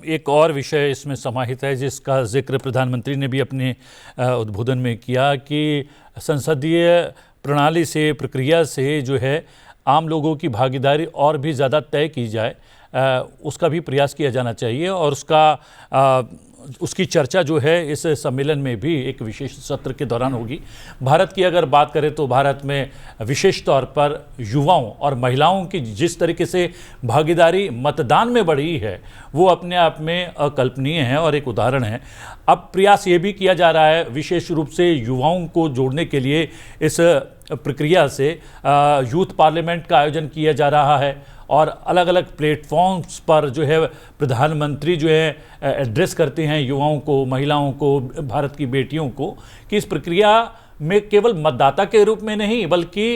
एक और विषय इसमें समाहित है जिसका जिक्र प्रधानमंत्री ने भी अपने उद्बोधन में किया कि संसदीय प्रणाली से, प्रक्रिया से जो है आम लोगों की भागीदारी और भी ज़्यादा तय की जाए, उसका भी प्रयास किया जाना चाहिए और उसकी चर्चा जो है इस सम्मेलन में भी एक विशेष सत्र के दौरान होगी। भारत की अगर बात करें तो भारत में विशेष तौर पर युवाओं और महिलाओं की जिस तरीके से भागीदारी मतदान में बढ़ी है वो अपने आप में अकल्पनीय है और एक उदाहरण है। अब प्रयास ये भी किया जा रहा है विशेष रूप से युवाओं को जोड़ने के लिए इस प्रक्रिया से यूथ पार्लियामेंट का आयोजन किया जा रहा है और अलग अलग प्लेटफॉर्म्स पर जो है प्रधानमंत्री जो है एड्रेस करते हैं युवाओं को, महिलाओं को, भारत की बेटियों को कि इस प्रक्रिया में केवल मतदाता के रूप में नहीं बल्कि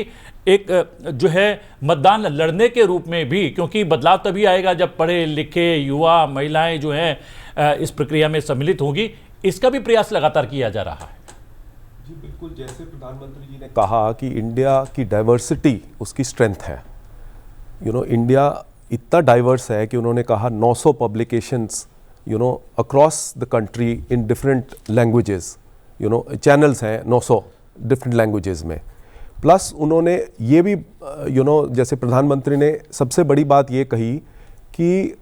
एक जो है मतदान लड़ने के रूप में भी, क्योंकि बदलाव तभी आएगा जब पढ़े लिखे युवा महिलाएं जो हैं इस प्रक्रिया में सम्मिलित होंगी। इसका भी प्रयास लगातार किया जा रहा है। जी बिल्कुल, जैसे प्रधानमंत्री जी ने कहा कि इंडिया की डाइवर्सिटी उसकी स्ट्रेंथ है। इंडिया इतना डाइवर्स है कि उन्होंने कहा 900 publications across the country in different languages, channels हैं 900 डिफरेंट लैंग्वेजेस में। प्लस उन्होंने ये भी जैसे प्रधानमंत्री ने सबसे बड़ी बात ये कही कि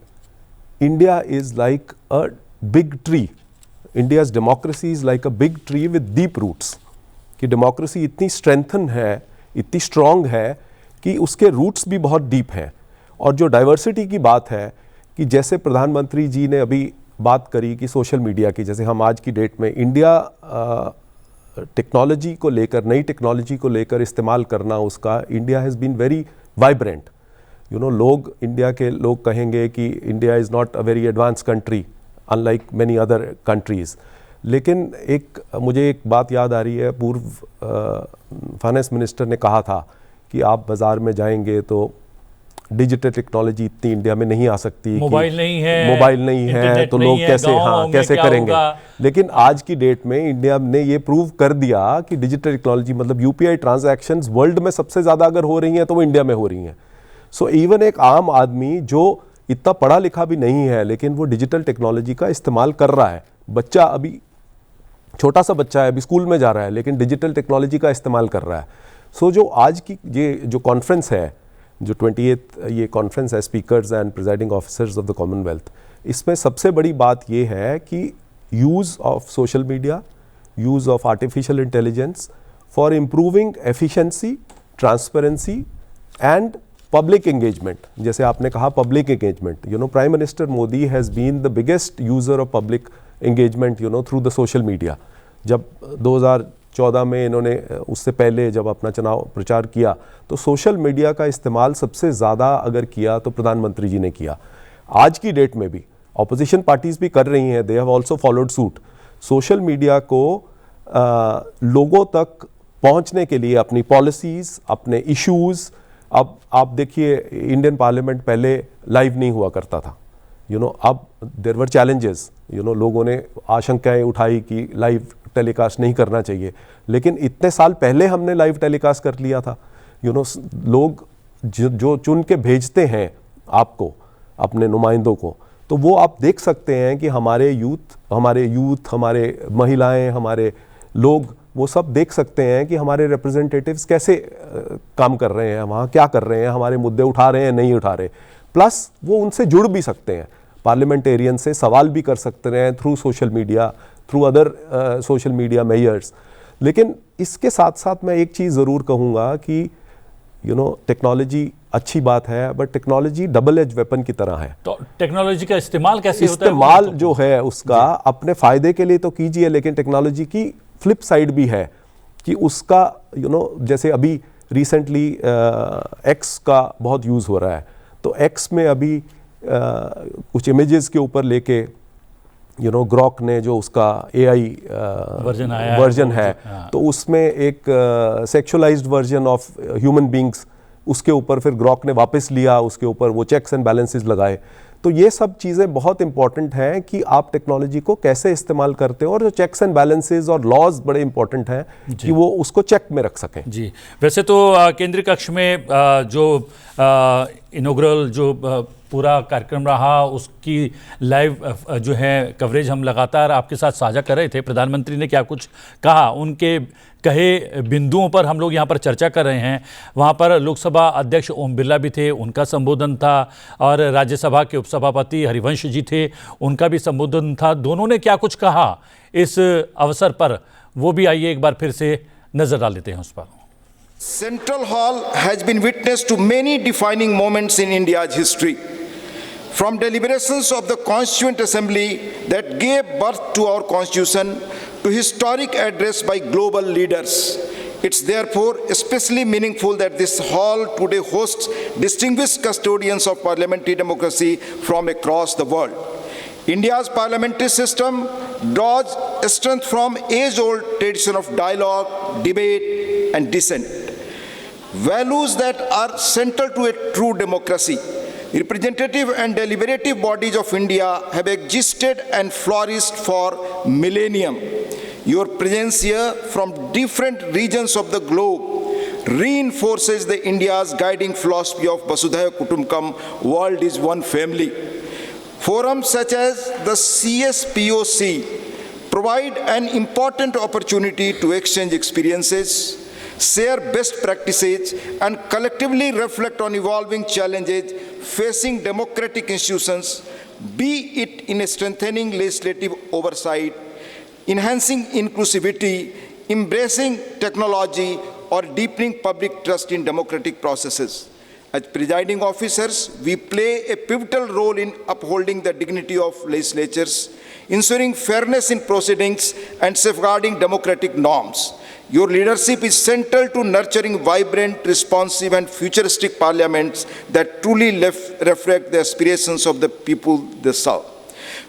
India is like a big tree, India's democracy is like a big tree with deep roots, कि डेमोक्रेसी इतनी स्ट्रेंथन है, इतनी स्ट्रॉन्ग है कि उसके रूट्स भी बहुत डीप हैं। और जो डाइवर्सिटी की बात है कि जैसे प्रधानमंत्री जी ने अभी बात करी कि सोशल मीडिया की, जैसे हम आज की डेट में इंडिया टेक्नोलॉजी को लेकर, नई टेक्नोलॉजी को लेकर इस्तेमाल करना उसका, India has been very vibrant. लोग, इंडिया के लोग कहेंगे कि India is not a very advance country unlike many other countries. लेकिन मुझे एक बात याद आ रही है, पूर्व फाइनेंस मिनिस्टर ने कहा था कि आप बाज़ार में जाएंगे तो डिजिटल टेक्नोलॉजी इतनी इंडिया में नहीं आ सकती, मोबाइल नहीं है तो लोग कैसे करेंगे। लेकिन आज की डेट में इंडिया ने ये प्रूव कर दिया कि डिजिटल टेक्नोलॉजी, मतलब यूपीआई ट्रांजैक्शंस वर्ल्ड में सबसे ज़्यादा अगर हो रही हैं तो वो इंडिया में हो रही हैं। सो इवन एक आम आदमी जो इतना पढ़ा लिखा भी नहीं है लेकिन वो डिजिटल टेक्नोलॉजी का इस्तेमाल कर रहा है, बच्चा अभी छोटा सा बच्चा है, अभी स्कूल में जा रहा है लेकिन डिजिटल टेक्नोलॉजी का इस्तेमाल कर रहा है। सो जो आज की ये जो कॉन्फ्रेंस है, जो 28th ये कॉन्फ्रेंस है speakers and presiding officers of the Commonwealth, इसमें सबसे बड़ी बात ये है कि use of social media, use of artificial intelligence for improving efficiency, transparency and public engagement. जैसे आपने कहा public engagement, prime minister Modi has been the biggest user of public engagement through the social media. जब 2014 में इन्होंने, उससे पहले जब अपना चुनाव प्रचार किया तो सोशल मीडिया का इस्तेमाल सबसे ज़्यादा अगर किया तो प्रधानमंत्री जी ने किया। आज की डेट में भी ऑपोजिशन पार्टीज़ भी कर रही हैं, they have also followed suit. Social media को लोगों तक पहुंचने के लिए अपनी पॉलिसीज़, अपने इश्यूज़, अब आप देखिए इंडियन पार्लियामेंट पहले लाइव नहीं हुआ करता था, अब देयर वर चैलेंजेस, लोगों ने आशंकाएं उठाई कि लाइव टेलीकास्ट नहीं करना चाहिए, लेकिन इतने साल पहले हमने लाइव टेलीकास्ट कर लिया था। लोग जो चुन के भेजते हैं आपको, अपने नुमाइंदों को, तो वो आप देख सकते हैं कि हमारे यूथ, हमारे महिलाएं, हमारे लोग, वो सब देख सकते हैं कि हमारे रिप्रेजेंटेटिव्स कैसे काम कर रहे हैं, वहाँ क्या कर रहे हैं, हमारे मुद्दे उठा रहे हैं नहीं उठा रहे। प्लस वो उनसे जुड़ भी सकते हैं, पार्लियामेंटेरियन से सवाल भी कर सकते हैं through social media, through other social media mayors. लेकिन इसके साथ साथ मैं एक चीज़ ज़रूर कहूँगा कि टेक्नोलॉजी अच्छी बात है, but technology double edge weapon की तरह है। तो टेक्नोलॉजी का इस्तेमाल कैसे होता है? इस्तेमाल जो है उसका अपने फ़ायदे के लिए तो कीजिए, लेकिन टेक्नोलॉजी की फ्लिप साइड भी है कि उसका जैसे अभी रिसेंटली एक्स का बहुत यूज़ हो रहा है, तो एक्स में अभी कुछ इमेजेस के ऊपर लेके ग्रॉक ने जो उसका AI वर्जन है, तो उसमें एक सेक्सुअलाइज्ड वर्जन ऑफ ह्यूमन बींग्स, उसके ऊपर फिर ग्रॉक ने वापस लिया, उसके ऊपर वो चेक्स एंड बैलेंसेस लगाए। तो ये सब चीज़ें बहुत इंपॉर्टेंट हैं कि आप टेक्नोलॉजी को कैसे इस्तेमाल करते हो, और जो चेक्स एंड बैलेंसेस और लॉज बड़े इंपॉर्टेंट हैं कि वो उसको चेक में रख सकें। जी, वैसे तो केंद्रीय कक्ष में जो इनॉग्रल जो पूरा कार्यक्रम रहा उसकी लाइव जो है कवरेज हम लगातार आपके साथ साझा कर रहे थे। प्रधानमंत्री ने क्या कुछ कहा, उनके कहे बिंदुओं पर हम लोग यहाँ पर चर्चा कर रहे हैं। वहाँ पर लोकसभा अध्यक्ष ओम बिरला भी थे, उनका संबोधन था, और राज्यसभा के उपसभापति हरिवंश जी थे, उनका भी संबोधन था। दोनों ने क्या कुछ कहा इस अवसर पर, वो भी आइए एक बार फिर से नजर डाल लेते हैं उस पर। Central Hall has been witness to many defining moments in India's history. From deliberations of the Constituent Assembly that gave birth to our Constitution to historic address by global leaders. It's therefore especially meaningful that this hall today hosts distinguished custodians of parliamentary democracy from across the world. India's parliamentary system draws strength from age-old tradition of dialogue, debate, and dissent. Values that are central to a true democracy. Representative and deliberative bodies of India have existed and flourished for millennium. Your presence here from different regions of the globe reinforces the India's guiding philosophy of Vasudhaiva Kutumbakam, world is one family. Forums such as the CSPOC provide an important opportunity to exchange experiences, share best practices, and collectively reflect on evolving challenges facing democratic institutions, be it in strengthening legislative oversight, enhancing inclusivity, embracing technology, or deepening public trust in democratic processes. As presiding officers, we play a pivotal role in upholding the dignity of legislatures, ensuring fairness in proceedings, and safeguarding democratic norms. Your leadership is central to nurturing vibrant, responsive, and futuristic parliaments that truly reflect the aspirations of the people they serve.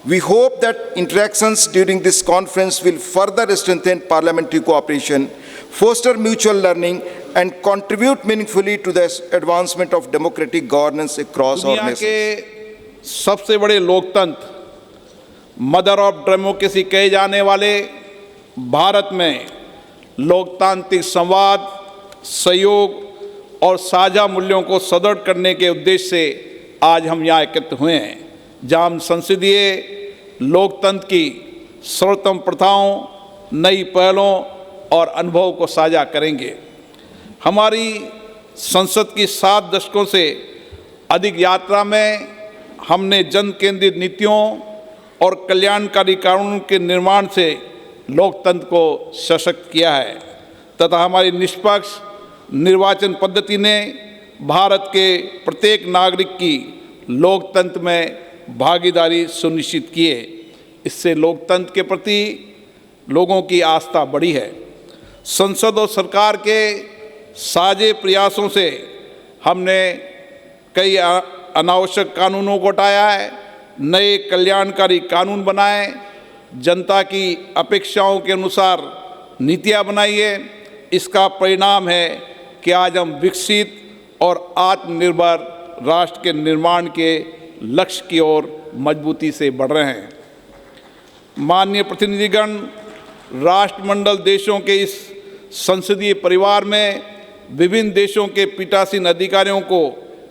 We hope that interactions during this conference will further strengthen parliamentary cooperation, foster mutual learning, and contribute meaningfully to the advancement of democratic governance across our nations. दुनिया के सबसे बड़े लोकतंत्र, mother of democracy कहे जाने वाले भारत में लोकतांत्रिक संवाद, सहयोग और साझा मूल्यों को सुदृढ़ करने के उद्देश्य से आज हम यहाँ एकत्रित हुए हैं, जहाँ हम संसदीय लोकतंत्र की सर्वोत्तम प्रथाओं, नई पहलों और अनुभव को साझा करेंगे। हमारी संसद की 7 दशकों से अधिक यात्रा में हमने जन केंद्रित नीतियों और कल्याणकारी कानूनों के निर्माण से लोकतंत्र को सशक्त किया है तथा हमारी निष्पक्ष निर्वाचन पद्धति ने भारत के प्रत्येक नागरिक की लोकतंत्र में भागीदारी सुनिश्चित की है। इससे लोकतंत्र के प्रति लोगों की आस्था बढ़ी है। संसद और सरकार के साझे प्रयासों से हमने कई अनावश्यक कानूनों को हटाया है, नए कल्याणकारी कानून बनाए, जनता की अपेक्षाओं के अनुसार नीतियाँ बनाई है। इसका परिणाम है कि आज हम विकसित और आत्मनिर्भर राष्ट्र के निर्माण के लक्ष्य की ओर मजबूती से बढ़ रहे हैं। माननीय प्रतिनिधिगण, राष्ट्रमंडल देशों के इस संसदीय परिवार में विभिन्न देशों के पीठासीन अधिकारियों को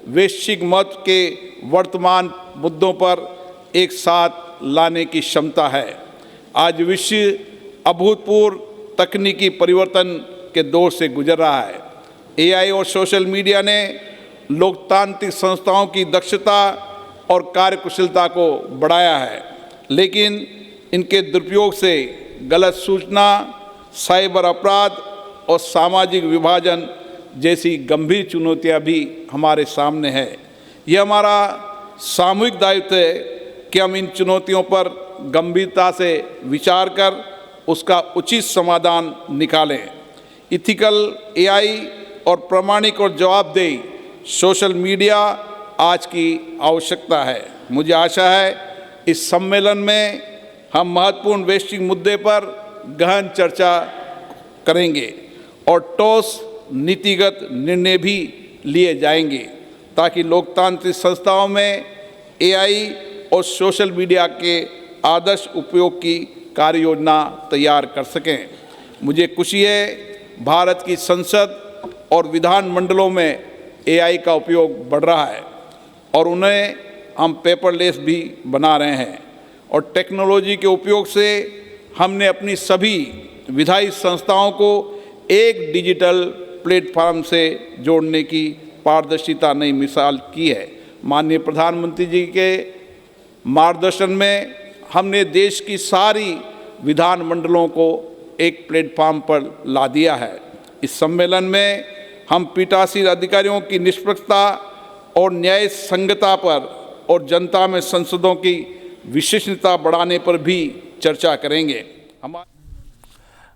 वैश्विक महत्व के वर्तमान मुद्दों पर एक साथ लाने की क्षमता है। आज विश्व अभूतपूर्व तकनीकी परिवर्तन के दौर से गुजर रहा है। एआई और सोशल मीडिया ने लोकतांत्रिक संस्थाओं की दक्षता और कार्यकुशलता को बढ़ाया है, लेकिन इनके दुरुपयोग से गलत सूचना, साइबर अपराध और सामाजिक विभाजन जैसी गंभीर चुनौतियां भी हमारे सामने है। यह हमारा सामूहिक दायित्व है कि हम इन चुनौतियों पर गंभीरता से विचार कर उसका उचित समाधान निकालें। इथिकल एआई और प्रामाणिक और जवाबदेही सोशल मीडिया आज की आवश्यकता है। मुझे आशा है इस सम्मेलन में हम महत्वपूर्ण वैश्विक मुद्दे पर गहन चर्चा करेंगे और ठोस नीतिगत निर्णय भी लिए जाएंगे ताकि लोकतांत्रिक संस्थाओं में एआई और सोशल मीडिया के आदर्श उपयोग की कार्य योजना तैयार कर सकें। मुझे खुशी है भारत की संसद और विधान मंडलों में एआई का उपयोग बढ़ रहा है। और उन्हें हम पेपरलेस भी बना रहे हैं। और टेक्नोलॉजी के उपयोग से हमने अपनी सभी विधायी संस्थाओं को एक डिजिटल प्लेटफॉर्म से जोड़ने की पारदर्शिता नई मिसाल की है। माननीय प्रधानमंत्री जी के मार्गदर्शन में हमने देश की सारी विधान मंडलों को एक प्लेटफॉर्म पर ला दिया है। इस सम्मेलन में हम पीठासीन अधिकारियों की निष्पक्षता और न्याय संगतता पर और जनता में संसदों की विश्वसनीयता बढ़ाने पर भी चर्चा करेंगे।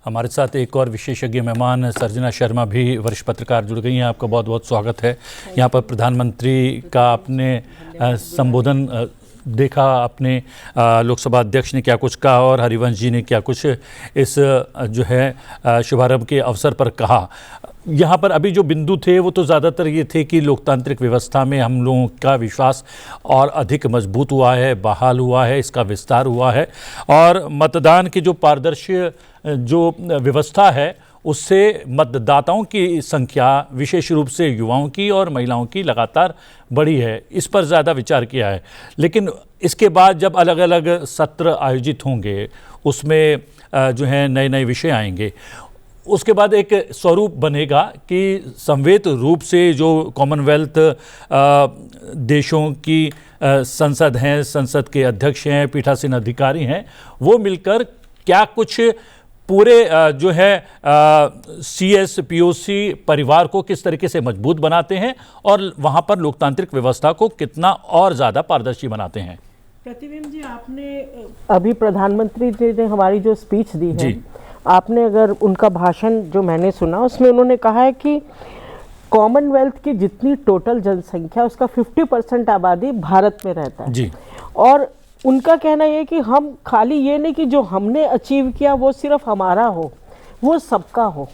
हमारे साथ एक और विशेषज्ञ मेहमान सर्जना शर्मा भी वरिष्ठ पत्रकार जुड़ गई हैं। आपका बहुत बहुत स्वागत है। यहाँ पर प्रधानमंत्री का आपने संबोधन देखा, अपने लोकसभा अध्यक्ष ने क्या कुछ कहा और हरिवंश जी ने क्या कुछ इस जो है शुभारंभ के अवसर पर कहा। यहाँ पर अभी जो बिंदु थे वो तो ज़्यादातर ये थे कि लोकतांत्रिक व्यवस्था में हम लोगों का विश्वास और अधिक मजबूत हुआ है, बहाल हुआ है, इसका विस्तार हुआ है और मतदान की जो पारदर्शी जो व्यवस्था है उससे मतदाताओं की संख्या विशेष रूप से युवाओं की और महिलाओं की लगातार बढ़ी है। इस पर ज़्यादा विचार किया है। लेकिन इसके बाद जब अलग अलग सत्र आयोजित होंगे उसमें जो है नए नए विषय आएंगे, उसके बाद एक स्वरूप बनेगा कि संवेद रूप से जो कॉमनवेल्थ देशों की संसद हैं, संसद के अध्यक्ष हैं, पीठासीन अधिकारी हैं, वो मिलकर क्या कुछ पूरे जो है CSPOC परिवार को किस तरीके से मजबूत बनाते हैं और वहाँ पर लोकतांत्रिक व्यवस्था को कितना और ज़्यादा पारदर्शी बनाते हैं। प्रतिबिंब जी, आपने अभी प्रधानमंत्री जी ने हमारी जो स्पीच दी है, आपने अगर उनका भाषण जो मैंने सुना उसमें उन्होंने कहा है कि कॉमनवेल्थ की जितनी टोटल जनसंख्या उसका 50% आबादी भारत में रहता है जी। और उनका कहना ये कि हम खाली ये नहीं कि जो हमने अचीव किया वो सिर्फ हमारा हो, वो सबका हो।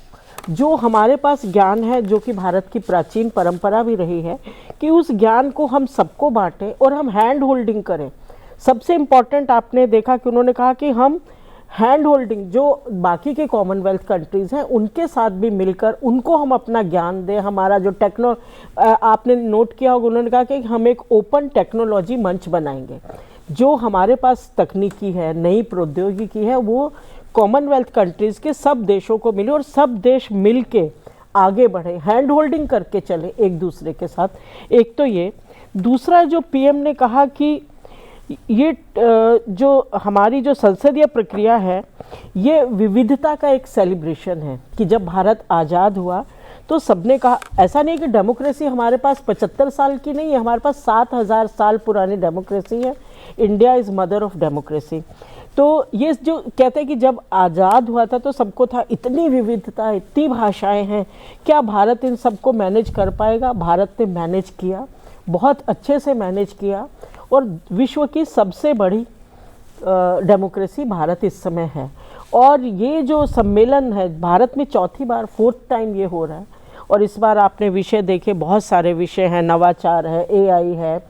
जो हमारे पास ज्ञान है, जो कि भारत की प्राचीन परंपरा भी रही है, कि उस ज्ञान को हम सबको बांटें और हम हैंड होल्डिंग करें। सबसे इम्पॉर्टेंट आपने देखा कि उन्होंने कहा कि हम हैंड होल्डिंग जो बाकी के कॉमनवेल्थ कंट्रीज़ हैं उनके साथ भी मिलकर उनको हम अपना ज्ञान दें। हमारा जो आपने नोट किया होगा, उन्होंने कहा कि हम एक ओपन टेक्नोलॉजी मंच बनाएंगे। जो हमारे पास तकनीकी है, नई प्रौद्योगिकी है, वो कॉमनवेल्थ कंट्रीज़ के सब देशों को मिले और सब देश मिल के आगे बढ़े, हैंड होल्डिंग करके चले एक दूसरे के साथ। एक तो ये, दूसरा जो PM ने कहा कि ये जो हमारी जो संसदीय प्रक्रिया है ये विविधता का एक सेलिब्रेशन है कि जब भारत आज़ाद हुआ तो सबने कहा, ऐसा नहीं कि डेमोक्रेसी हमारे पास 75 साल की नहीं है, हमारे पास 7000 साल पुरानी डेमोक्रेसी है। India is mother of democracy. तो ये जो कहते हैं कि जब आज़ाद हुआ था तो सबको था इतनी विविधता, इतनी भाषाएं हैं, क्या भारत इन सबको मैनेज कर पाएगा? भारत ने मैनेज किया, बहुत अच्छे से मैनेज किया और विश्व की सबसे बड़ी डेमोक्रेसी भारत इस समय है। और ये जो सम्मेलन है भारत में चौथी बार, 4th टाइम ये हो रहा है। और इस बार आपने विषय देखे, बहुत सारे विषय हैं, नवाचार है, AI है,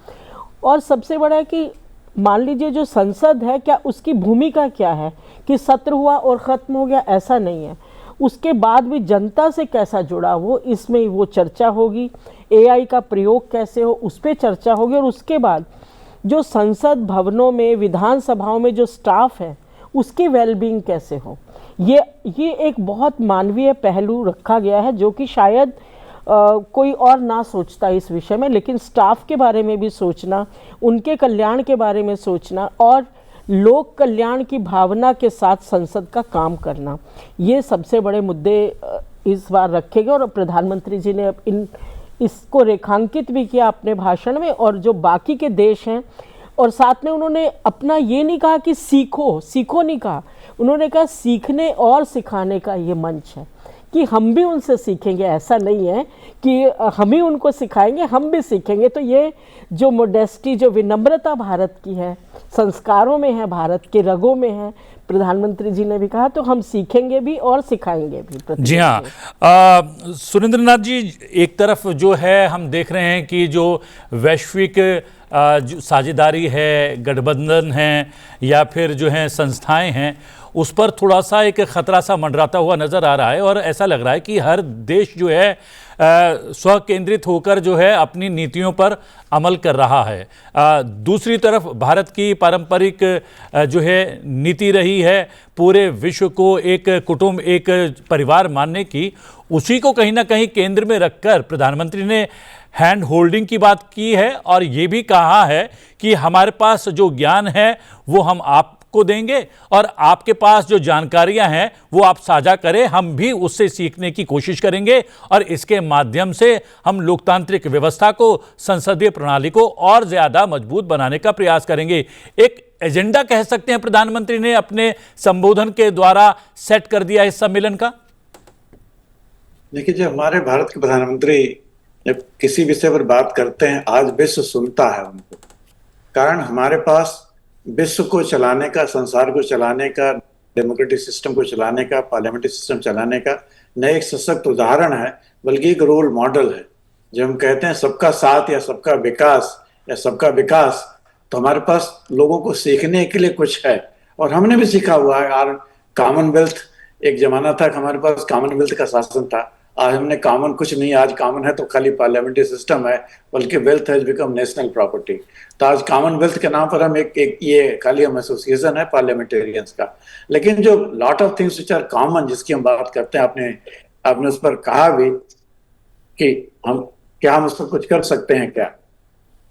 और सबसे बड़ा है कि मान लीजिए जो संसद है, क्या उसकी भूमिका क्या है कि सत्र हुआ और ख़त्म हो गया, ऐसा नहीं है। उसके बाद भी जनता से कैसा जुड़ा वो, इसमें वो चर्चा होगी। AI का प्रयोग कैसे हो, उस पर चर्चा होगी। और उसके बाद जो संसद भवनों में, विधानसभाओं में जो स्टाफ है उसकी वेलबींग कैसे हो, ये एक बहुत मानवीय पहलू रखा गया है जो कि शायद कोई और ना सोचता इस विषय में, लेकिन स्टाफ के बारे में भी सोचना, उनके कल्याण के बारे में सोचना और लोक कल्याण की भावना के साथ संसद का काम करना, ये सबसे बड़े मुद्दे इस बार रखे गए। और प्रधानमंत्री जी ने इसको रेखांकित भी किया अपने भाषण में। और जो बाकी के देश हैं, और साथ में उन्होंने अपना ये नहीं कहा कि सीखो नहीं कहा, उन्होंने कहा सीखने और सिखाने का ये मंच है कि हम भी उनसे सीखेंगे। ऐसा नहीं है कि हम ही उनको सिखाएंगे, हम भी सीखेंगे। तो ये जो मोडेस्टी, जो विनम्रता भारत की है, संस्कारों में है, भारत के रगों में है, प्रधानमंत्री जी ने भी कहा, तो हम सीखेंगे भी और सिखाएंगे भी। जी हाँ, सुरेंद्र नाथ जी, एक तरफ जो है हम देख रहे हैं कि जो वैश्विक जो साझेदारी है, गठबंधन है या फिर जो है संस्थाएं हैं, उस पर थोड़ा सा एक खतरा सा मंडराता हुआ नज़र आ रहा है और ऐसा लग रहा है कि हर देश जो है स्वकेंद्रित होकर जो है अपनी नीतियों पर अमल कर रहा है। दूसरी तरफ भारत की पारंपरिक जो है नीति रही है पूरे विश्व को एक कुटुंब, एक परिवार मानने की। उसी को कहीं ना कहीं केंद्र में रखकर प्रधानमंत्री ने हैंड होल्डिंग की बात की है और ये भी कहा है कि हमारे पास जो ज्ञान है वो हम आपको देंगे और आपके पास जो जानकारियां हैं वो आप साझा करें, हम भी उससे सीखने की कोशिश करेंगे और इसके माध्यम से हम लोकतांत्रिक व्यवस्था को, संसदीय प्रणाली को और ज्यादा मजबूत बनाने का प्रयास करेंगे। एक एजेंडा कह सकते हैं प्रधानमंत्री ने अपने संबोधन के द्वारा सेट कर दिया इस सम्मेलन का। देखिए, जब हमारे भारत के प्रधानमंत्री जब किसी विषय पर बात करते हैं, आज विश्व सुनता है उनको। कारण हमारे पास विश्व को चलाने का, संसार को चलाने का, डेमोक्रेटिक सिस्टम को चलाने का, पार्लियामेंट्री सिस्टम चलाने का न एक सशक्त उदाहरण है बल्कि एक रोल मॉडल है। जब हम कहते हैं सबका साथ या सबका विकास या सबका विकास, तो हमारे पास लोगों को सीखने के लिए कुछ है और हमने भी सीखा हुआ है। और कॉमनवेल्थ, एक जमाना था कि हमारे पास कॉमनवेल्थ का शासन था, आज हमने कॉमन कुछ नहीं, आज कॉमन है तो खाली पार्लियामेंट्री सिस्टम है, बल्कि wealth has become national property. तो आज कॉमनवेल्थ के नाम पर हम एक ये खाली हम एसोसिएशन है पार्लियामेंटेरियंस का, लेकिन जो lot of things which are common जिसकी हम बात करते हैं, आपने उस पर कहा भी कि हम उस पर कुछ कर सकते हैं क्या।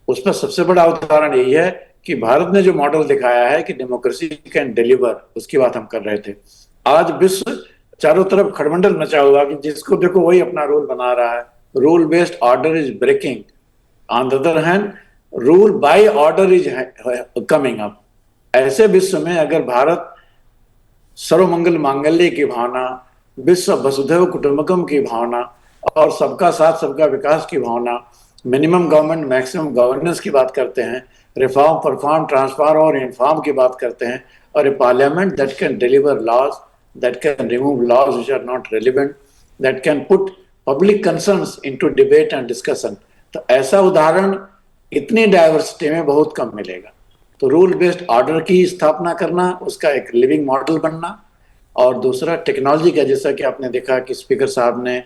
उस पर सबसे बड़ा उदाहरण यही है कि भारत ने जो मॉडल दिखाया है कि डेमोक्रेसी कैन डिलीवर, उसकी बात हम कर रहे थे। आज विश्व चारों तरफ खड़बंडल मचा हुआ कि जिसको देखो वही अपना रोल बना रहा है। Rule based order is breaking, on the other hand rule by order is coming up. ऐसे विश्व में अगर भारत सर्वमंगल मांगल्य की भावना, विश्व वसुधैव कुटुंबकम की भावना और सबका साथ सबका विकास की भावना, मिनिमम गवर्नमेंट मैक्सिमम गवर्नेंस की बात करते हैं, रिफॉर्म परफॉर्म ट्रांसफॉर्म और इन्फॉर्म की बात करते हैं, और a parliament that can deliver laws, that can remove laws which are not relevant, that can put public concerns into debate and discussion। तो ऐसा उदाहरण इतनी डाइवर्सिटी में बहुत कम मिलेगा। तो रूल बेस्ड ऑर्डर की स्थापना करना, उसका एक लिविंग मॉडल बनना, और दूसरा टेक्नोलॉजी का, जैसा कि आपने देखा कि स्पीकर साहब ने,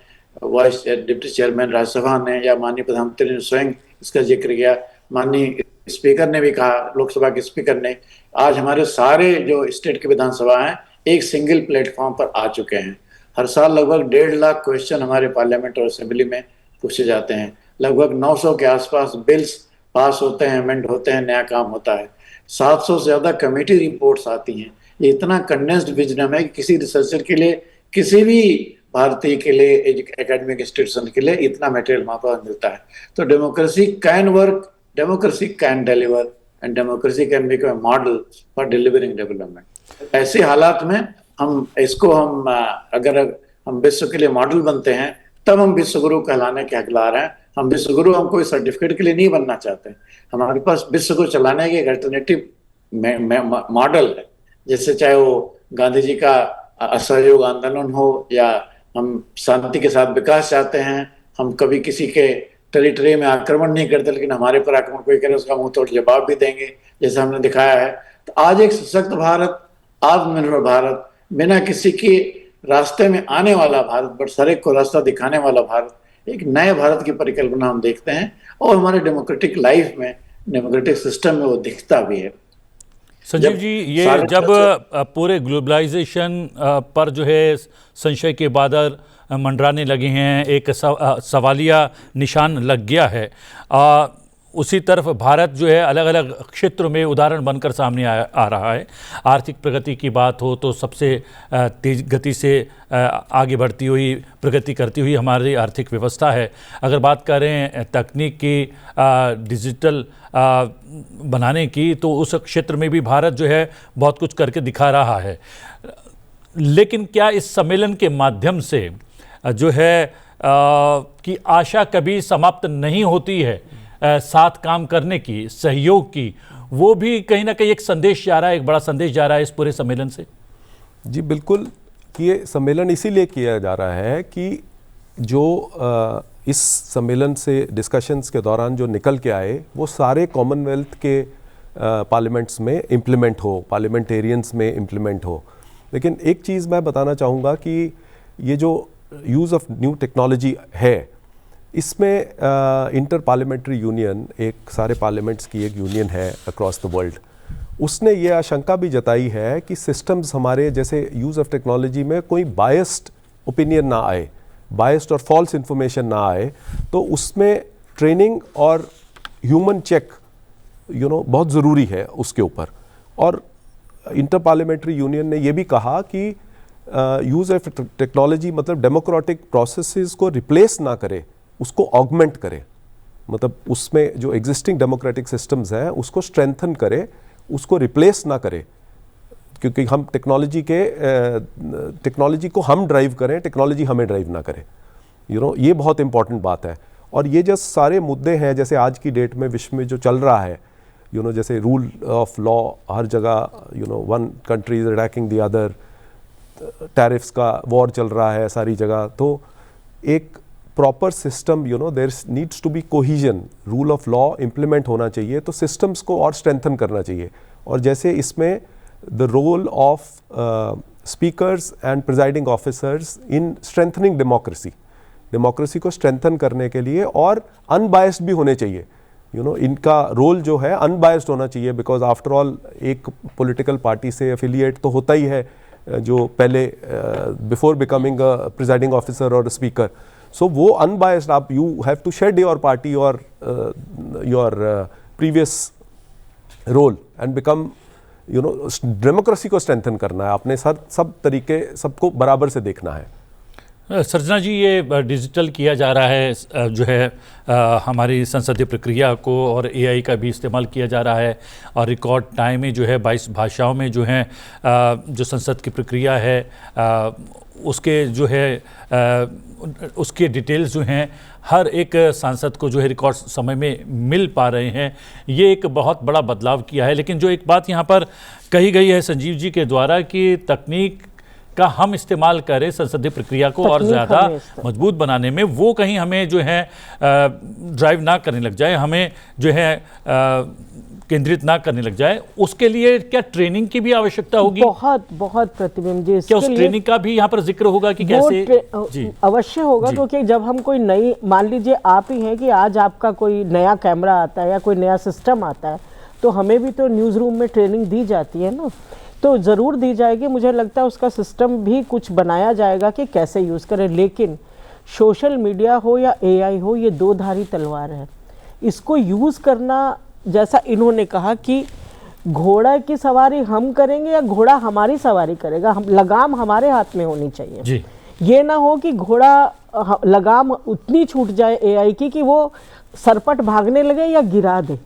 वाइस डिप्टी चेयरमैन राज्यसभा ने या माननीय प्रधानमंत्री ने स्वयं इसका जिक्र किया, माननीय स्पीकर ने भी कहा, लोकसभा के स्पीकर ने, आज हमारे सारे जो स्टेट की विधानसभा हैं एक सिंगल प्लेटफॉर्म पर आ चुके हैं। हर साल लगभग 1.5 लाख क्वेश्चन हमारे पार्लियामेंट और असेंबली में पूछे जाते हैं, लगभग 900 के आसपास बिल्स पास होते हैं, अमेंड होते हैं, नया काम होता है, 700 से ज्यादा कमेटी रिपोर्ट्स आती हैं। ये इतना कंडेंस्ड विजडम है कि किसी रिसर्चर के लिए, किसी भी भारतीय के लिए, एकेडमिक इंस्टीट्यूशन के लिए इतना मटेरियल वहां पर मिलता है। तो democracy can work, democracy can deliver and democracy can become a model for delivering development. ऐसे हालात में अगर हम विश्व के लिए मॉडल बनते हैं, तब हम विश्वगुरु कहलाने के हकदार हैं। हम विश्वगुरु, हम कोई सर्टिफिकेट के लिए नहीं बनना चाहते। हमारे पास विश्व को चलाने के एक अल्टरनेटिव मॉडल है, जैसे चाहे वो गांधी जी का असहयोग आंदोलन हो, या हम शांति के साथ विकास चाहते हैं, हम कभी किसी के टेरिटरी में आक्रमण नहीं करते, लेकिन हमारे पर आक्रमण कोई करे उसका मुंह तोड़ जवाब भी देंगे, जैसे हमने दिखाया है। तो आज एक सशक्त भारत, आत्मनिर्भर भारत, बिना किसी के रास्ते में आने वाला भारत, बट हर एक को रास्ता दिखाने वाला भारत, एक नए भारत की परिकल्पना हम देखते हैं और हमारे डेमोक्रेटिक लाइफ में, डेमोक्रेटिक सिस्टम में वो दिखता भी है। संजीव जी, ये जब पूरे ग्लोबलाइजेशन पर जो है संशय के बादल मंडराने लगे हैं, एक सवालिया निशान लग गया है, उसी तरफ भारत जो है अलग अलग क्षेत्रों में उदाहरण बनकर सामने आ रहा है। आर्थिक प्रगति की बात हो तो सबसे तेज गति से आगे बढ़ती हुई, प्रगति करती हुई हमारी आर्थिक व्यवस्था है। अगर बात करें तकनीक की, डिजिटल बनाने की, तो उस क्षेत्र में भी भारत जो है बहुत कुछ करके दिखा रहा है। लेकिन क्या इस सम्मेलन के माध्यम से जो है कि आशा कभी समाप्त नहीं होती है साथ काम करने की, सहयोग की, वो भी कहीं ना कहीं एक संदेश जा रहा है, एक बड़ा संदेश जा रहा है इस पूरे सम्मेलन से? जी बिल्कुल, कि ये सम्मेलन इसीलिए किया जा रहा है कि जो इस सम्मेलन से डिस्कशंस के दौरान जो निकल के आए वो सारे कॉमनवेल्थ के पार्लियामेंट्स में इम्प्लीमेंट हो, पार्लियामेंटेरियंस में इम्प्लीमेंट हो। लेकिन एक चीज़ मैं बताना चाहूँगा कि ये जो यूज़ ऑफ न्यू टेक्नोलॉजी है, इसमें इंटर पार्लियामेंट्री यूनियन, एक सारे पार्लियामेंट्स की एक यूनियन है अक्रॉस द वर्ल्ड, उसने ये आशंका भी जताई है कि सिस्टम्स हमारे जैसे यूज़ ऑफ टेक्नोलॉजी में कोई बायस्ड ओपिनियन ना आए, बायस्ड और फॉल्स इन्फॉर्मेशन ना आए, तो उसमें ट्रेनिंग और ह्यूमन चेक बहुत ज़रूरी है उसके ऊपर। और इंटर पार्लियामेंट्री यूनियन ने ये भी कहा कि यूज़ ऑफ टेक्नोलॉजी मतलब डेमोक्रेटिक प्रोसेसेस को रिप्लेस ना करे, उसको ऑगमेंट करे, मतलब उसमें जो एग्जिस्टिंग डेमोक्रेटिक सिस्टम्स हैं उसको स्ट्रेंथन करे, उसको रिप्लेस ना करे, क्योंकि हम टेक्नोलॉजी को हम ड्राइव करें, टेक्नोलॉजी हमें ड्राइव ना करे। ये बहुत इंपॉर्टेंट बात है। और ये जो सारे मुद्दे हैं, जैसे आज की डेट में विश्व में जो चल रहा है, जैसे रूल ऑफ लॉ हर जगह, one country is attacking the other, tariffs का वॉर चल रहा है सारी जगह, तो एक proper system, there needs to be cohesion, rule of law implement होना चाहिए, तो सिस्टम्स को और स्ट्रेंथन करना चाहिए। और जैसे इसमें the role of speakers and presiding officers in strengthening democracy को स्ट्रेंथन करने के लिए, और अनबायस्ड भी होने चाहिए, इनका रोल जो है अनबायस्ड होना चाहिए, बिकॉज आफ्टर ऑल एक पॉलिटिकल पार्टी से एफिलिएट तो होता ही है जो पहले before becoming a presiding officer और स्पीकर, सो वो अनबायस्ड, आप you have to shed your party और your previous role and become democracy को स्ट्रेंथन करना है, आपने सब तरीके सबको बराबर से देखना है। सर्जना जी, ये डिजिटल किया जा रहा है जो है हमारी संसदीय प्रक्रिया को, और एआई का भी इस्तेमाल किया जा रहा है, और रिकॉर्ड टाइम में जो है 22 भाषाओं में जो है जो संसद की प्रक्रिया है उसके जो है उसके डिटेल्स जो हैं हर एक सांसद को जो है रिकॉर्ड समय में मिल पा रहे हैं। ये एक बहुत बड़ा बदलाव किया है। लेकिन जो एक बात यहाँ पर कही गई है संजीव जी के द्वारा कि तकनीक का हम इस्तेमाल करें संसदीय प्रक्रिया को और ज़्यादा मजबूत बनाने में, वो कहीं हमें जो है ड्राइव ना करने लग जाए, हमें जो है केंद्रित ना करने लग जाए, उसके लिए क्या ट्रेनिंग की भी आवश्यकता होगी? बहुत प्रतिबिंब जी, क्या उस ट्रेनिंग का भी यहाँ पर जिक्र होगा कि कैसे? जी अवश्य होगा, क्योंकि जब हम कोई नई, मान लीजिए आप ही हैं कि आज आपका कोई नया कैमरा आता है या कोई नया सिस्टम आता है, तो हमें भी तो न्यूज़ रूम में ट्रेनिंग दी जाती है ना, तो ज़रूर दी जाएगी। मुझे लगता है उसका सिस्टम भी कुछ बनाया जाएगा कि कैसे यूज़ करें। लेकिन सोशल मीडिया हो या एआई हो, ये दो धारी तलवार है। इसको यूज़ करना, जैसा इन्होंने कहा कि घोड़ा की सवारी हम करेंगे या घोड़ा हमारी सवारी करेगा, हम लगाम हमारे हाथ में होनी चाहिए जी। ये ना हो कि घोड़ा लगाम उतनी छूट जाए एआई की कि वो सरपट भागने लगे या गिरा दे।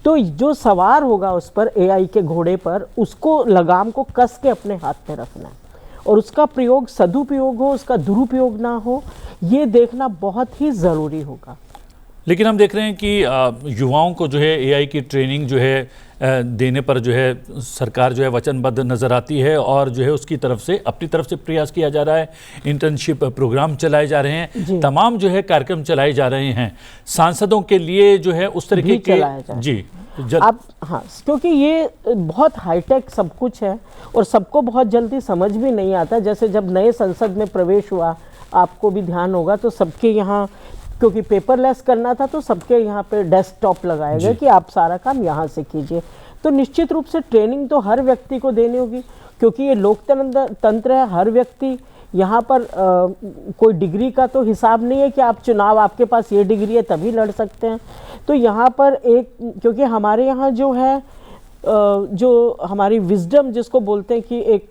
तो जो सवार होगा उस पर, एआई के घोड़े पर, उसको लगाम को कस के अपने हाथ में रखना है, और उसका प्रयोग सदुपयोग हो, उसका दुरुपयोग ना हो, ये देखना बहुत ही ज़रूरी होगा। लेकिन हम देख रहे हैं कि युवाओं को जो है एआई की ट्रेनिंग जो है देने पर जो है सरकार जो है वचनबद्ध नज़र आती है, और जो है उसकी तरफ से अपनी तरफ से प्रयास किया जा रहा है। इंटर्नशिप प्रोग्राम चलाए जा रहे हैं, तमाम जो है कार्यक्रम चलाए जा रहे हैं सांसदों के लिए, जो है उस तरीके के जी अब हाँ, क्योंकि ये बहुत हाईटेक सब कुछ है और सबको बहुत जल्दी समझ भी नहीं आता। जैसे जब नए संसद में प्रवेश हुआ, आपको भी ध्यान होगा, तो सबके यहाँ, क्योंकि पेपरलेस करना था, तो सबके यहाँ पे डेस्कटॉप लगाए गए कि आप सारा काम यहाँ से कीजिए। तो निश्चित रूप से ट्रेनिंग तो हर व्यक्ति को देनी होगी, क्योंकि ये लोकतंत्र है। हर व्यक्ति यहाँ पर कोई डिग्री का तो हिसाब नहीं है कि आप चुनाव, आपके पास ये डिग्री है तभी लड़ सकते हैं। तो यहाँ पर एक, क्योंकि हमारे यहाँ जो है जो हमारी विजडम जिसको बोलते हैं कि एक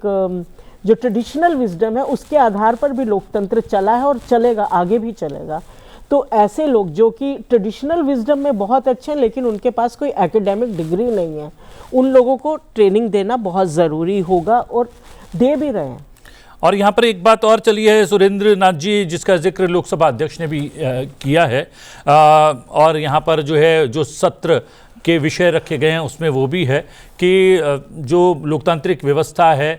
जो ट्रेडिशनल विजडम है, उसके आधार पर भी लोकतंत्र चला है और चलेगा, आगे भी चलेगा। तो ऐसे लोग जो कि ट्रेडिशनल विजडम में बहुत अच्छे हैं लेकिन उनके पास कोई एकेडमिक डिग्री नहीं है, उन लोगों को ट्रेनिंग देना बहुत ज़रूरी होगा और दे भी रहे हैं। और यहाँ पर एक बात और चली है सुरेंद्र नाथ जी, जिसका जिक्र लोकसभा अध्यक्ष ने भी किया है, और यहाँ पर जो है जो सत्र के विषय रखे गए हैं उसमें वो भी है कि जो लोकतांत्रिक व्यवस्था है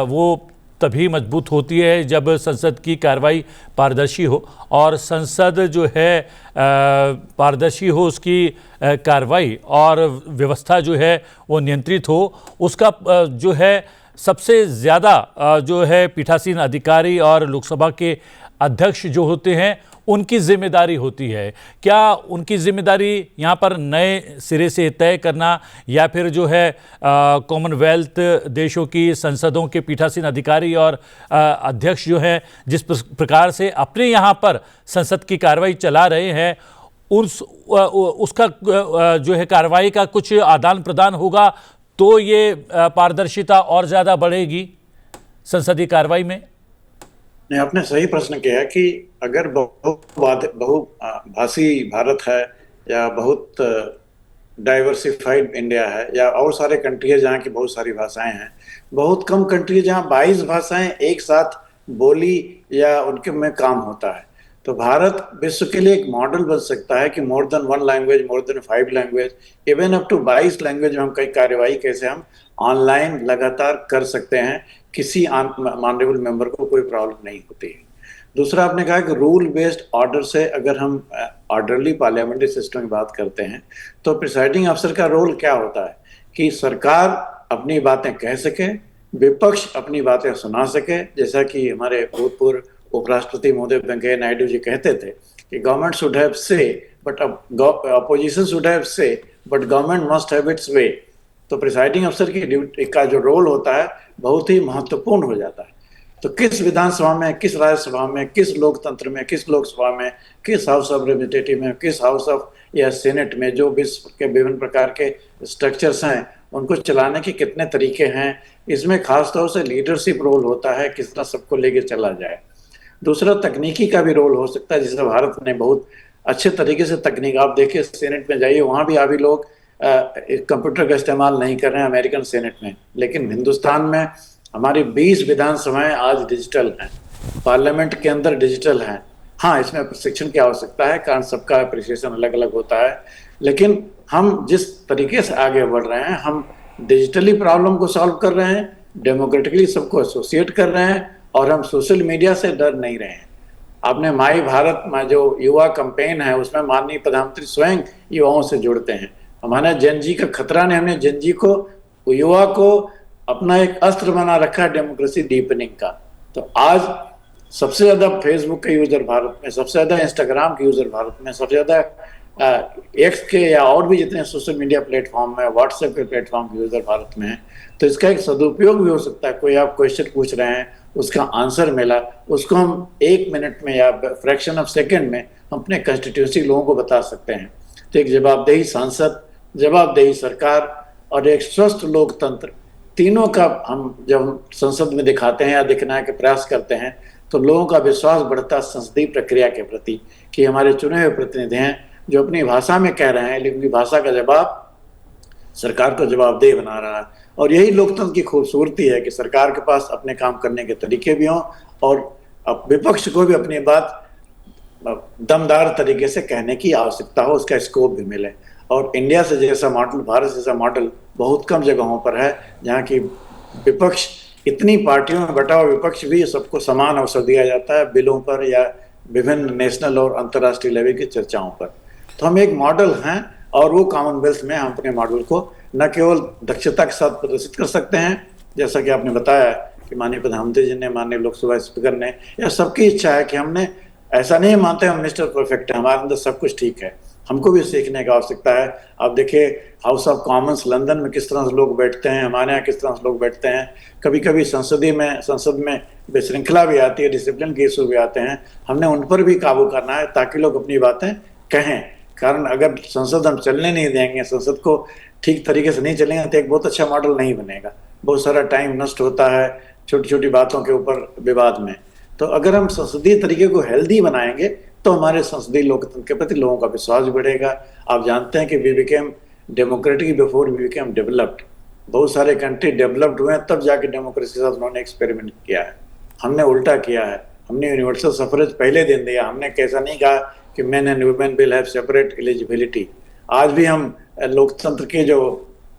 वो तभी मजबूत होती है जब संसद की कार्रवाई पारदर्शी हो, और संसद जो है पारदर्शी हो, उसकी कार्रवाई और व्यवस्था जो है वो नियंत्रित हो, उसका जो है सबसे ज़्यादा जो है पीठासीन अधिकारी और लोकसभा के अध्यक्ष जो होते हैं उनकी जिम्मेदारी होती है। क्या उनकी जिम्मेदारी यहाँ पर नए सिरे से तय करना या फिर जो है कॉमनवेल्थ देशों की संसदों के पीठासीन अधिकारी और अध्यक्ष जो हैं जिस प्रकार से अपने यहाँ पर संसद की कार्रवाई चला रहे हैं उसका जो है कार्रवाई का कुछ आदान प्रदान होगा तो ये पारदर्शिता और ज़्यादा बढ़ेगी संसदीय कार्रवाई में? नहीं, आपने सही प्रश्न किया कि अगर बहुभाषी भारत है या बहुत डाइवर्सिफाइड इंडिया है या और सारे कंट्री है जहाँ की बहुत सारी भाषाएं हैं, बहुत कम कंट्री है जहाँ 22 भाषाएं एक साथ बोली या उनके में काम होता है। तो भारत विश्व के लिए एक मॉडल बन सकता है कि more than 1 language, more than 5 language, even up to 22 language में हम कई कार्यवाही कैसे हम ऑनलाइन लगातार कर सकते हैं, किसी ऑनरेबल मेंबर को कोई प्रॉब्लम नहीं होती है। दूसरा, आपने कहा कि रूल बेस्ड ऑर्डर से अगर हम ऑर्डरली पार्लियामेंट्री सिस्टम की बात करते हैं तो प्रिसाइडिंग अफसर का रोल क्या होता है कि सरकार अपनी बातें कह सके, विपक्ष अपनी बातें सुना सके। जैसा कि हमारे भूतपूर्व उपराष्ट्रपति महोदय वेंकैया नायडू जी कहते थे कि government should have say but opposition should have say but government must have its way. तो प्रिसाइडिंग अफसर की ड्यूटी का जो रोल होता है बहुत ही महत्वपूर्ण हो जाता है। तो किस विधानसभा में, किस राज्यसभा में, किस लोकतंत्र में, किस लोकसभा में, किस हाउस ऑफ रिप्रेजेंटेटिव में, किस हाउस ऑफ या सेनेट में, जो विश्व के विभिन्न प्रकार के स्ट्रक्चर्स हैं उनको चलाने के कितने तरीके हैं, इसमें खासतौर से लीडरशिप रोल होता है, किस तरह सबको लेके चला जाए। दूसरा, तकनीकी का भी रोल हो सकता है, जिससे भारत ने बहुत अच्छे तरीके से तकनीक, आप देखिए सेनेट में जाइए वहाँ भी अभी लोग कंप्यूटर का इस्तेमाल नहीं कर रहे हैं अमेरिकन सेनेट में, लेकिन हिंदुस्तान में हमारी 20 विधानसभाएं आज डिजिटल हैं, पार्लियामेंट के अंदर डिजिटल हैं। हाँ, इसमें प्रशिक्षण की आवश्यकता है, कारण सबका अप्रिसिएशन अलग अलग होता है, लेकिन हम जिस तरीके से आगे बढ़ रहे हैं, हम डिजिटली प्रॉब्लम को सॉल्व कर रहे हैं, डेमोक्रेटिकली सबको एसोसिएट कर रहे हैं और हम सोशल मीडिया से डर नहीं रहे हैं। आपने माई भारत में जो युवा कैंपेन है उसमें माननीय प्रधानमंत्री स्वयं युवाओं से जुड़ते हैं। हमारे जनजी का खतरा ने हमने जनजी को, युवा को अपना एक अस्त्र बना रखा है डेमोक्रेसी डीपनिंग का। तो आज सबसे ज्यादा फेसबुक के यूजर भारत में, सबसे ज्यादा इंस्टाग्राम के यूजर भारत में, सबसे ज्यादा एक्स के या और भी जितने सोशल मीडिया प्लेटफॉर्म है, व्हाट्सएप के प्लेटफॉर्म के यूजर भारत में है। तो इसका एक सदुपयोग भी हो सकता है। कोई आप क्वेश्चन पूछ रहे हैं, उसका आंसर मिला, उसको हम 1 मिनट में या फ्रैक्शन ऑफ सेकेंड में अपने कंस्टिट्यूंसी लोगों को बता सकते हैं। तो एक जवाबदेही सांसद, जवाबदेही सरकार और एक स्वस्थ लोकतंत्र, तीनों का हम जब संसद में दिखाते हैं या दिखने के प्रयास करते हैं तो लोगों का विश्वास बढ़ता संसदीय प्रक्रिया के प्रति कि हमारे चुने हुए प्रतिनिधि हैं जो अपनी भाषा में कह रहे हैं, लेकिन उनकी भाषा का जवाब सरकार को जवाबदेह बना रहा है। और यही लोकतंत्र की खूबसूरती है कि सरकार के पास अपने काम करने के तरीके भी हों और विपक्ष को भी अपनी बात दमदार तरीके से कहने की आवश्यकता हो, उसका स्कोप भी मिले। और इंडिया से जैसा मॉडल, भारत जैसा मॉडल बहुत कम जगहों पर है जहाँ की विपक्ष इतनी पार्टियों में बटा हुआ विपक्ष भी सबको समान अवसर दिया जाता है बिलों पर या विभिन्न नेशनल और अंतर्राष्ट्रीय लेवल की चर्चाओं पर। तो हम एक मॉडल हैं और वो कॉमनवेल्थ में हम अपने मॉडल को न केवल दक्षता के साथ प्रदर्शित कर सकते हैं, जैसा कि आपने बताया कि माननीय प्रधानमंत्री जी ने, माननीय लोकसभा स्पीकर ने, या सबकी इच्छा है कि हमने ऐसा नहीं मानते हम मिस्टर परफेक्ट है, हमारे अंदर सब कुछ ठीक है, हमको भी सीखने की आवश्यकता है। आप देखिए हाउस ऑफ कॉमन्स लंदन में किस तरह से लोग बैठते हैं, हमारे यहाँ किस तरह से लोग बैठते हैं। कभी कभी संसद में विशृंखला भी आती है, डिसिप्लिन के इशू भी आते हैं, हमने उन पर भी काबू करना है ताकि लोग अपनी बातें कहें। कारण अगर संसद हम चलने नहीं देंगे, संसद को ठीक तरीके से नहीं चलेंगे तो एक बहुत अच्छा मॉडल नहीं बनेगा। बहुत सारा टाइम नष्ट होता है छोटी छोटी बातों के ऊपर विवाद में। तो अगर हम संसदीय तरीके को हेल्दी बनाएंगे तो हमारे संसदीय लोकतंत्र के प्रति लोगों का विश्वास बढ़ेगा। आप जानते हैं कि we became democratic before we became developed. बहुत सारे कंट्री डेवलप्ड हुए हैं तब जाके डेमोक्रेसी के साथ उन्होंने एक्सपेरिमेंट किया है। हमने उल्टा किया है, हमने यूनिवर्सल सफरेज पहले दिन दिया। हमने कैसा नहीं कहा कि main and women will have separate eligibility. आज भी हम लोकतंत्र के जो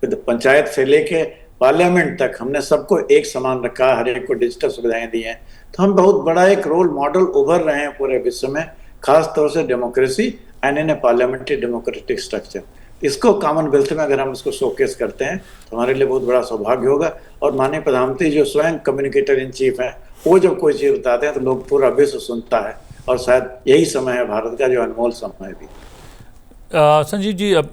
पंचायत से लेके पार्लियामेंट तक हमने सबको एक समान रखा, हर एक को डिजिटल सुविधाएं दी हैं। तो हम बहुत बड़ा एक रोल मॉडल उभर रहे हैं पूरे विश्व में, खास तौर से democracy and in A parliamentary democratic structure. इसको कॉमनवेल्थ में अगर हम इसको शोकेस करते हैं तो हमारे लिए बहुत बड़ा सौभाग्य होगा। और माननीय प्रधानमंत्री जो स्वयं कम्युनिकेटर इन चीफ हैं, वो जब कोई चीज़ बताते हैं तो लोग पूरा विश्व सुनता है, और शायद यही समय है भारत का जो अनमोल समय भी। संजीव जी, अब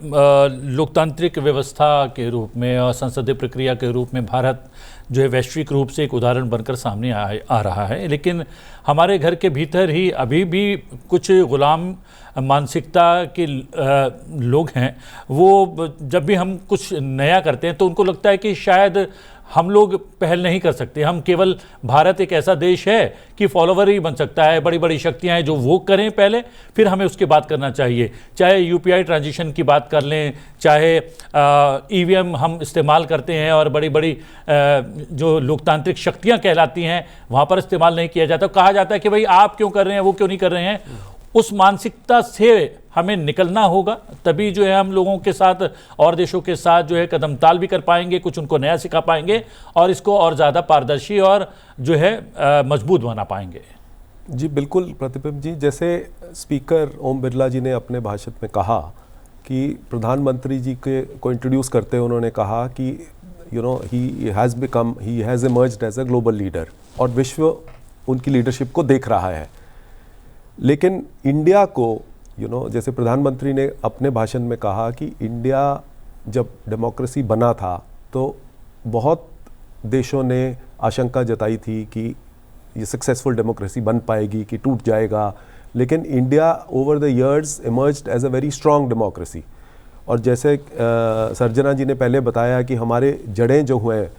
लोकतांत्रिक व्यवस्था के रूप में और संसदीय प्रक्रिया के रूप में भारत जो है वैश्विक रूप से एक उदाहरण बनकर सामने आ रहा है, लेकिन हमारे घर के भीतर ही अभी भी कुछ गुलाम मानसिकता के लोग हैं। वो जब भी हम कुछ नया करते हैं तो उनको लगता है कि शायद हम लोग पहल नहीं कर सकते, हम केवल भारत एक ऐसा देश है कि फॉलोवर ही बन सकता है, बड़ी बड़ी शक्तियां हैं जो वो करें पहले, फिर हमें उसके बाद करना चाहिए। चाहे यूपीआई ट्रांजिशन की बात कर लें, चाहे ईवीएम हम इस्तेमाल करते हैं और बड़ी बड़ी जो लोकतांत्रिक शक्तियां कहलाती हैं वहाँ पर इस्तेमाल नहीं किया जाता। कहा जाता है कि भाई आप क्यों कर रहे हैं, वो क्यों नहीं कर रहे हैं। उस मानसिकता से हमें निकलना होगा, तभी जो है हम लोगों के साथ और देशों के साथ जो है कदम ताल भी कर पाएंगे, कुछ उनको नया सिखा पाएंगे और इसको और ज़्यादा पारदर्शी और जो है मजबूत बना पाएंगे। जी बिल्कुल प्रतिबिंब जी, जैसे स्पीकर ओम बिरला जी ने अपने भाषण में कहा कि प्रधानमंत्री जी को इंट्रोड्यूस करते हुए उन्होंने कहा कि he has emerged as a global leader, और विश्व उनकी लीडरशिप को देख रहा है। लेकिन इंडिया को जैसे प्रधानमंत्री ने अपने भाषण में कहा कि इंडिया जब डेमोक्रेसी बना था तो बहुत देशों ने आशंका जताई थी कि ये सक्सेसफुल डेमोक्रेसी बन पाएगी कि टूट जाएगा, लेकिन India over the years emerged as a very strong democracy. और जैसे सर्जना जी ने पहले बताया कि हमारे जड़ें जो हैं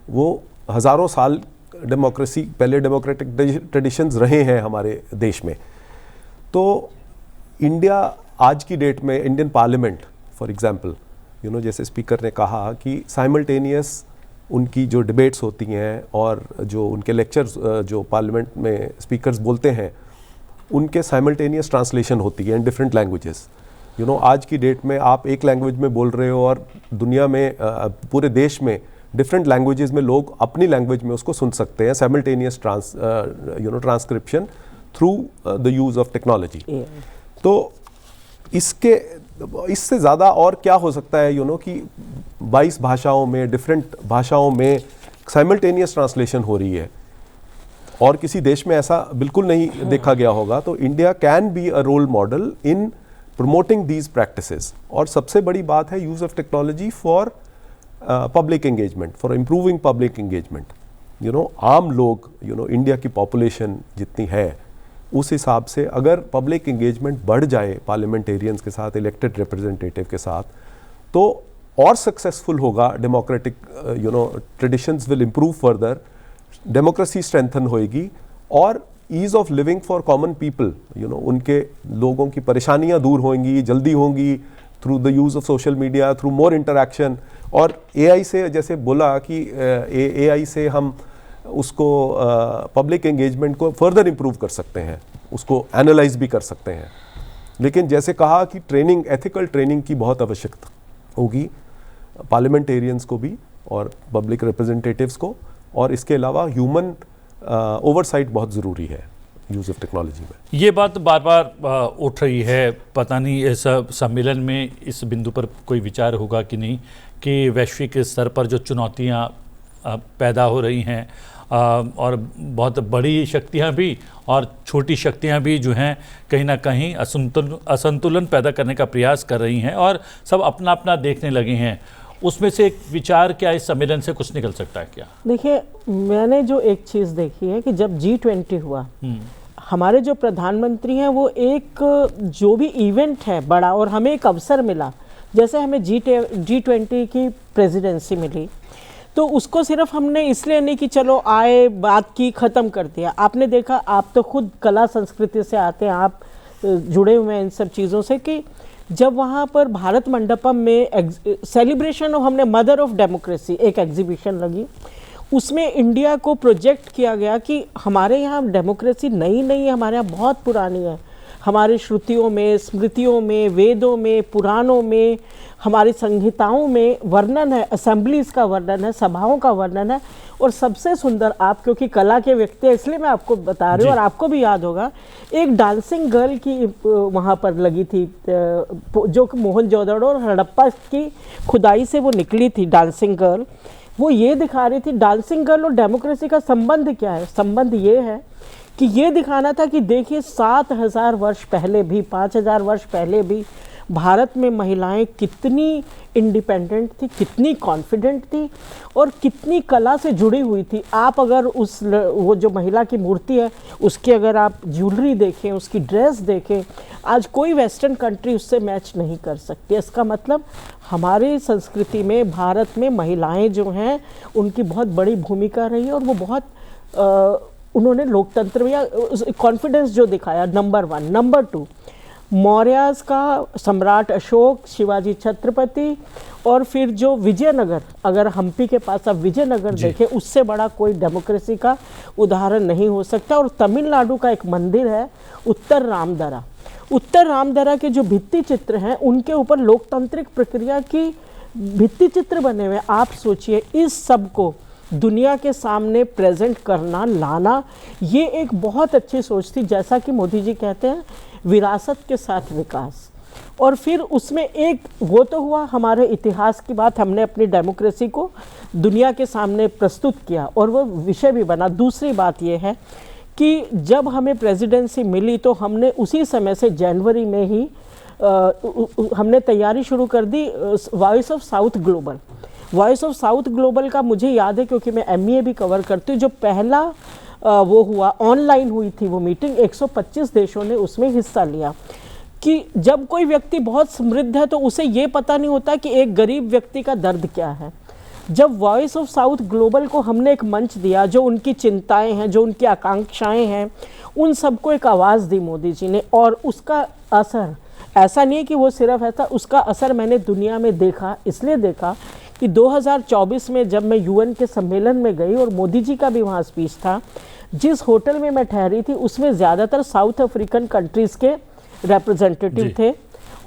वो हज़ारों साल डेमोक्रेसी, पहले डेमोक्रेटिक ट्रेडिशंस रहे हैं हमारे देश में। तो इंडिया आज की डेट में इंडियन पार्लियामेंट फॉर एग्जांपल जैसे स्पीकर ने कहा कि साइमल्टेनियस उनकी जो डिबेट्स होती हैं और जो उनके लेक्चर्स जो पार्लियामेंट में स्पीकर्स बोलते हैं उनके साइमल्टेनियस ट्रांसलेशन होती है इन डिफरेंट लैंग्वेजेस। आज की डेट में आप एक लैंग्वेज में बोल रहे हो और दुनिया में पूरे देश में डिफरेंट लैंग्वेजेस में लोग अपनी लैंग्वेज में उसको सुन सकते हैं, simultaneous transcription through the use of technology. तो इससे ज़्यादा और क्या हो सकता है कि 22 भाषाओं में, डिफरेंट भाषाओं में साइमल्टेनियस ट्रांसलेशन हो रही है और किसी देश में ऐसा बिल्कुल नहीं देखा गया होगा। तो India can be a role model in promoting these practices. और सबसे बड़ी बात है use of technology for public engagement, for improving public engagement. आम लोग इंडिया की पॉपुलेशन जितनी है उस हिसाब से अगर पब्लिक एंगेजमेंट बढ़ जाए पार्लियामेंटेरियंस के साथ, इलेक्टेड रिप्रेजेंटेटिव के साथ, तो और सक्सेसफुल होगा democratic traditions will improve further, democracy strengthen होएगी और ease of living for common people, उनके लोगों की परेशानियां दूर होंगी, जल्दी होंगी through the use of social media, through more interaction. और एआई से जैसे बोला कि एआई से हम उसको पब्लिक एंगेजमेंट को फर्दर इम्प्रूव कर सकते हैं, उसको एनालाइज भी कर सकते हैं। लेकिन जैसे कहा कि ट्रेनिंग, एथिकल ट्रेनिंग की बहुत आवश्यकता होगी पार्लियामेंटेरियंस को भी और पब्लिक रिप्रेजेंटेटिव्स को, और इसके अलावा ह्यूमन ओवरसाइट बहुत ज़रूरी है यूज़ ऑफ टेक्नोलॉजी में। ये बात बार बार उठ रही है, पता नहीं इस सम्मेलन में इस बिंदु पर कोई विचार होगा कि नहीं कि वैश्विक स्तर पर जो चुनौतियाँ पैदा हो रही हैं और बहुत बड़ी शक्तियां भी और छोटी शक्तियां भी जो हैं कहीं ना कहीं असंतुलन पैदा करने का प्रयास कर रही हैं और सब अपना अपना देखने लगे हैं, उसमें से एक विचार क्या इस सम्मेलन से कुछ निकल सकता है क्या? देखिए, मैंने जो एक चीज़ देखी है कि जब G20 हुआ, हमारे जो प्रधानमंत्री हैं वो एक जो भी इवेंट है बड़ा, और हमें एक अवसर मिला, जैसे हमें G20 की प्रेसिडेंसी मिली, तो उसको सिर्फ हमने इसलिए नहीं कि चलो आए, बात की, ख़त्म कर दिया। आपने देखा, आप तो खुद कला संस्कृति से आते हैं, आप जुड़े हुए हैं इन सब चीज़ों से, कि जब वहाँ पर भारत मंडपम में सेलिब्रेशन ऑफ, हमने मदर ऑफ डेमोक्रेसी एक एग्जीबिशन लगी, उसमें इंडिया को प्रोजेक्ट किया गया कि हमारे यहाँ डेमोक्रेसी नई नहीं है, हमारे यहाँ बहुत पुरानी है। हमारे श्रुतियों में, स्मृतियों में, वेदों में, पुराणों में हमारी संहिताओं में वर्णन है, असेंबलीज का वर्णन है, सभाओं का वर्णन है। और सबसे सुंदर, आप क्योंकि कला के व्यक्ति हैं इसलिए मैं आपको बता रही हूँ, और आपको भी याद होगा एक डांसिंग गर्ल की वहाँ पर लगी थी, जो मोहनजोदड़ो और हड़प्पा की खुदाई से वो निकली थी डांसिंग गर्ल। वो ये दिखा रही थी डांसिंग गर्ल और डेमोक्रेसी का संबंध क्या है। संबंध ये है कि ये दिखाना था कि देखिए 7000 वर्ष पहले भी, 5000 वर्ष पहले भी भारत में महिलाएं कितनी इंडिपेंडेंट थी, कितनी कॉन्फिडेंट थी और कितनी कला से जुड़ी हुई थी। आप अगर वो जो महिला की मूर्ति है उसकी अगर आप ज्वेलरी देखें, उसकी ड्रेस देखें, आज कोई वेस्टर्न कंट्री उससे मैच नहीं कर सकती। इसका मतलब हमारी संस्कृति में, भारत में महिलाएं जो हैं उनकी बहुत बड़ी भूमिका रही है और वो बहुत उन्होंने लोकतंत्र में कॉन्फिडेंस जो दिखाया, नंबर 1। नंबर 2, मौर्यास का सम्राट अशोक, शिवाजी छत्रपति और फिर जो विजयनगर, अगर हम्पी के पास आप विजयनगर देखें, उससे बड़ा कोई डेमोक्रेसी का उदाहरण नहीं हो सकता। और तमिलनाडु का एक मंदिर है उत्तर रामदरा, उत्तर रामदरा के जो भित्ति चित्र हैं उनके ऊपर लोकतांत्रिक प्रक्रिया की भित्ति चित्र बने हुए। आप सोचिए, इस सब को दुनिया के सामने प्रेजेंट करना, लाना, ये एक बहुत अच्छी सोच थी। जैसा कि मोदी जी कहते हैं, विरासत के साथ विकास। और फिर उसमें एक वो तो हुआ हमारे इतिहास की बात, हमने अपनी डेमोक्रेसी को दुनिया के सामने प्रस्तुत किया और वो विषय भी बना। दूसरी बात ये है कि जब हमें प्रेसिडेंसी मिली तो हमने उसी समय से जनवरी में ही हमने तैयारी शुरू कर दी voice of south global. Voice of south global का मुझे याद है क्योंकि मैं एमईए भी कवर करती हूँ। जो पहला वो हुआ, ऑनलाइन हुई थी वो मीटिंग, 125 देशों ने उसमें हिस्सा लिया। कि जब कोई व्यक्ति बहुत समृद्ध है तो उसे ये पता नहीं होता कि एक गरीब व्यक्ति का दर्द क्या है। जब वॉइस ऑफ साउथ ग्लोबल को हमने एक मंच दिया, जो उनकी चिंताएं हैं, जो उनकी आकांक्षाएं हैं, उन सबको एक आवाज़ दी मोदी जी ने। और उसका असर ऐसा नहीं है कि वो सिर्फ ऐसा, उसका असर मैंने दुनिया में देखा। इसलिए देखा कि 2024 में जब मैं यूएन के सम्मेलन में गई और मोदी जी का भी वहाँ स्पीच था, जिस होटल में मैं ठहरी थी उसमें ज़्यादातर साउथ अफ्रीकन कंट्रीज़ के रिप्रेजेंटेटिव थे।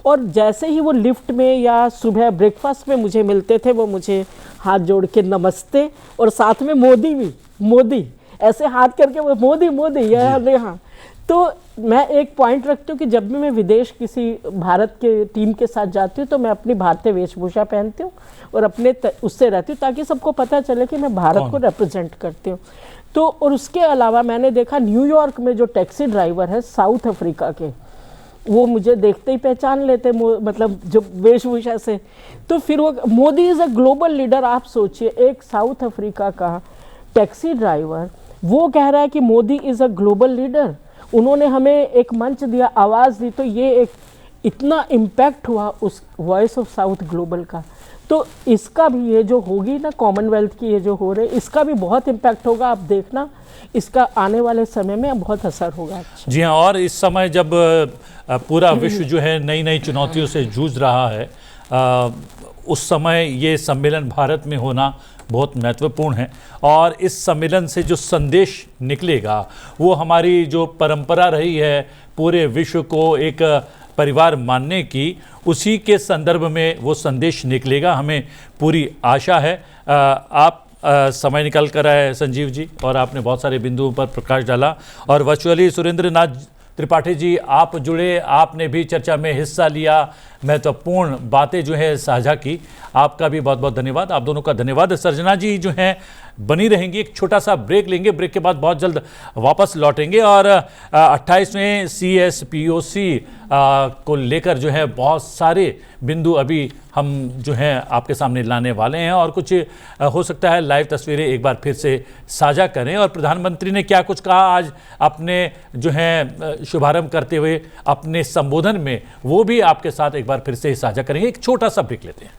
और जैसे ही वो लिफ्ट में या सुबह ब्रेकफास्ट में मुझे मिलते थे, वो मुझे हाथ जोड़ के नमस्ते, और साथ में मोदी भी, मोदी ऐसे हाथ करके वो मोदी मोदी यहाँ। तो मैं एक पॉइंट रखती हूँ कि जब भी मैं विदेश किसी भारत के टीम के साथ जाती हूँ तो मैं अपनी भारतीय वेशभूषा पहनती हूँ और अपने उससे रहती हूँ ताकि सबको पता चले कि मैं भारत को रिप्रेजेंट करती हूँ। तो और उसके अलावा मैंने देखा न्यूयॉर्क में जो टैक्सी ड्राइवर है साउथ अफ्रीका के, वो मुझे देखते ही पहचान लेते, मतलब जो वेशभूषा से। तो फिर वो Modi is a global leader. आप सोचिए, एक साउथ अफ्रीका का टैक्सी ड्राइवर वो कह रहा है कि Modi is a global leader. उन्होंने हमें एक मंच दिया, आवाज़ दी, तो ये एक इतना इम्पैक्ट हुआ उस वॉइस ऑफ साउथ ग्लोबल का। तो इसका भी ये जो होगी ना, कॉमनवेल्थ की ये जो हो रहे, इसका भी बहुत इम्पैक्ट होगा। आप देखना, इसका आने वाले समय में बहुत असर होगा। जी हाँ, और इस समय जब पूरा विश्व जो है नई नई चुनौतियों से जूझ रहा है, उस समय ये सम्मेलन भारत में होना बहुत महत्वपूर्ण है। और इस सम्मेलन से जो संदेश निकलेगा वो हमारी जो परंपरा रही है पूरे विश्व को एक परिवार मानने की, उसी के संदर्भ में वो संदेश निकलेगा, हमें पूरी आशा है। आप समय निकल कर आए संजीव जी, और आपने बहुत सारे बिंदुओं पर प्रकाश डाला। और वर्चुअली सुरेंद्र नाथ त्रिपाठी जी आप जुड़े, आपने भी चर्चा में हिस्सा लिया, महत्वपूर्ण बातें जो है साझा की। आपका भी बहुत बहुत धन्यवाद। आप दोनों का धन्यवाद। सर्जना जी जो हैं बनी रहेंगी, एक छोटा सा ब्रेक लेंगे, ब्रेक के बाद बहुत जल्द वापस लौटेंगे। और 28वें CSPOC को लेकर जो है बहुत सारे बिंदु अभी हम जो हैं आपके सामने लाने वाले हैं, और कुछ हो सकता है लाइव तस्वीरें एक बार फिर से साझा करें। और प्रधानमंत्री ने क्या कुछ कहा आज अपने जो है शुभारंभ करते हुए अपने संबोधन में, वो भी आपके साथ एक बार फिर से साझा करेंगे। एक छोटा सा ब्रेक लेते हैं।